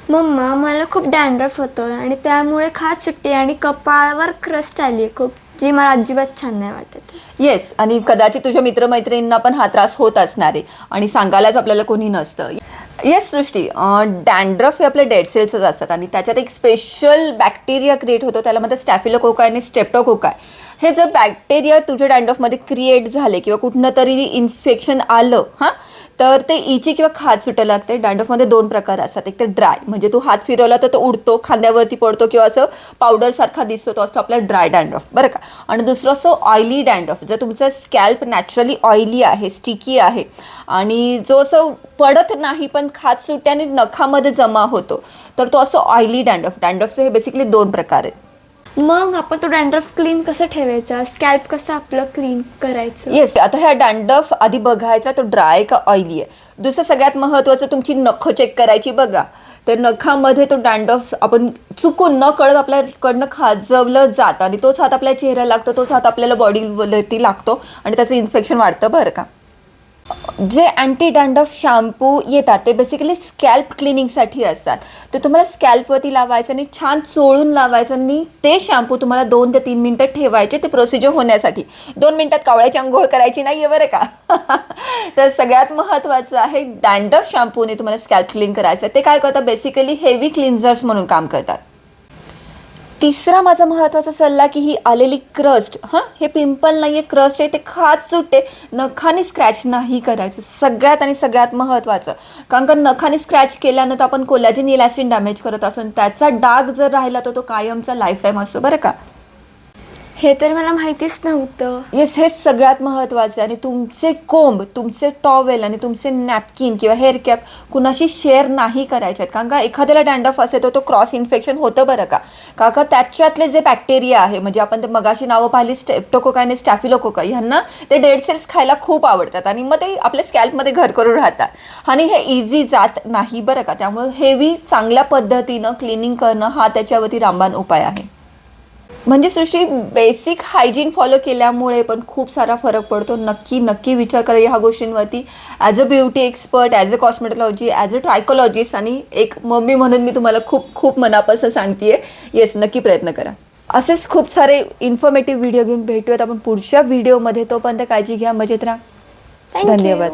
Mamma मला खूप dandruff होतं आणि त्यामुळे खाज सुटते आणि कपाळावर क्रस्ट आली आहे खूप, जी मला अजिबात छान नाही वाटत. येस, आणि कदाचित तुझ्या मित्रमैत्रिणींना पण हा त्रास होत असणार आहे आणि सांगायलाच आपल्याला कोणी नसतं. येस सृष्टी, डॅन्ड्रफ हे आपले डेड सेल्सच असतात आणि त्याच्यात एक स्पेशल बॅक्टेरिया क्रिएट होतो, त्याला म्हणतात स्टॅफिलोकोकाय आणि स्टेप्टोकोकाय. हे जर बॅक्टेरिया तुझ्या डॅन्ड्रफमध्ये क्रिएट झाले किंवा कुठनं तरी इन्फेक्शन आलं तर ते इची किंवा खाज सुटायला लागते. डॅन्ड्रफमध्ये 2 प्रकार असतात. एक तर ड्राय, म्हणजे तू हात फिरवला तर तो उडतो, खांद्यावरती पडतो किंवा असं पावडरसारखा दिसतो, तो असतो आपला ड्राय डॅन्ड्रफ, बरं का. आणि दुसरं असं ऑइली डॅन्ड्रफ, जर तुमचं स्कॅल्प नॅचरली ऑइली आहे, स्टिकी आहे आणि जो असं पडत नाही पण खाज सुट्याने नखामध्ये जमा होतो, तर तो असं ऑइली डॅन्ड्रफ. डॅन्ड्रफचे हे बेसिकली 2 प्रकार आहेत. मग आपण तो डॅन्ड्रफ क्लीन कसं ठेवायचा, स्कॅल्प कसं आपलं क्लीन करायचं? येस, आता ह्या डॅन्ड्रफ आधी बघायचा तो ड्राय का ऑइली आहे. दुसरं सगळ्यात महत्त्वाचं, तुमची नखं चेक करायची बघा. तर नखामध्ये तो डॅन्ड्रफ आपण चुकून न कळत आपल्याकडनं खाजवलं जातं आणि तोच हात आपल्या चेहऱ्याला लागतो, तोच हात आपल्याला बॉडीवरती लागतो आणि त्याचं इन्फेक्शन वाढतं, बरं का. जे अँटी डॅन्ड्रफ शॅम्पू येतात ते बेसिकली स्कॅल्प क्लिनिंगसाठी असतात. तर तुम्हाला स्कॅल्पवरती लावायचं आणि छान चोळून लावायचं आणि ते शॅम्पू तुम्हाला 2 ते 3 मिनटं ठेवायचे ते प्रोसिजर होण्यासाठी. 2 मिनटात कावळ्याची अंघोळ करायची नाही आहे, बरं का. तर सगळ्यात महत्त्वाचं आहे, डॅन्ड्रफ शॅम्पूने तुम्हाला स्कॅल्प क्लीन करायचं. ते काय करतात, बेसिकली हेवी क्लिन्झर्स म्हणून काम करतात. तिसरा माझा महत्त्वाचा सल्ला की ही आलेली क्रस्ट, हे पिंपल नाही आहे, क्रस्ट आहे, ते खाज सुटते, नखाने स्क्रॅच नाही करायचं. सगळ्यात महत्त्वाचं, कारण का नखाने स्क्रॅच केल्यानंतर आपण कोलॅजन इलॅस्टिन डॅमेज करत असतो आणि त्याचा डाग जर राहिला तर तो कायमचा लाईफ टाईम असतो, बरं का. हे तर मला माहितीच नव्हतं. येस, हे सगळ्यात महत्त्वाचं आहे. आणि तुमचे कोंब, तुमचे टॉवेल आणि तुमचे नॅपकिन किंवा हेअर कॅप कुणाशी शेअर नाही करायचे आहेत, कारण का एखाद्याला डॅन्ड्रफ असेल तर तो क्रॉस इन्फेक्शन होतं, बरं का. का त्याच्यातले जे बॅक्टेरिया आहे, म्हणजे आपण ते मगाशी नावं पाहिली स्टेप्टोकोकाय आणि स्टॅफिलोकोकाय, ह्यांना ते डेड सेल्स खायला खूप आवडतात आणि मग ते आपल्या स्कॅल्पमध्ये घर करून राहतात आणि हे इझी जात नाही, बरं का. त्यामुळे हेवी चांगल्या पद्धतीनं क्लिनिंग करणं हा त्याच्यावरती रामबाण उपाय आहे. म्हणजे सृष्टी, बेसिक हायजीन फॉलो केल्यामुळे पण खूप सारा फरक पडतो. नक्की विचार करा ह्या गोष्टींवरती. As a beauty expert, as a cosmetology, as a trichologist आणि एक मम्मी म्हणून मी तुम्हाला खूप मनापासून सांगते. येस, नक्की प्रयत्न करा. असेच खूप सारे इन्फॉर्मेटिव्ह व्हिडिओ घेऊन भेटूयात आपण पुढच्या व्हिडिओमध्ये. तोपर्यंत काळजी घ्या, मजेत राहा. धन्यवाद.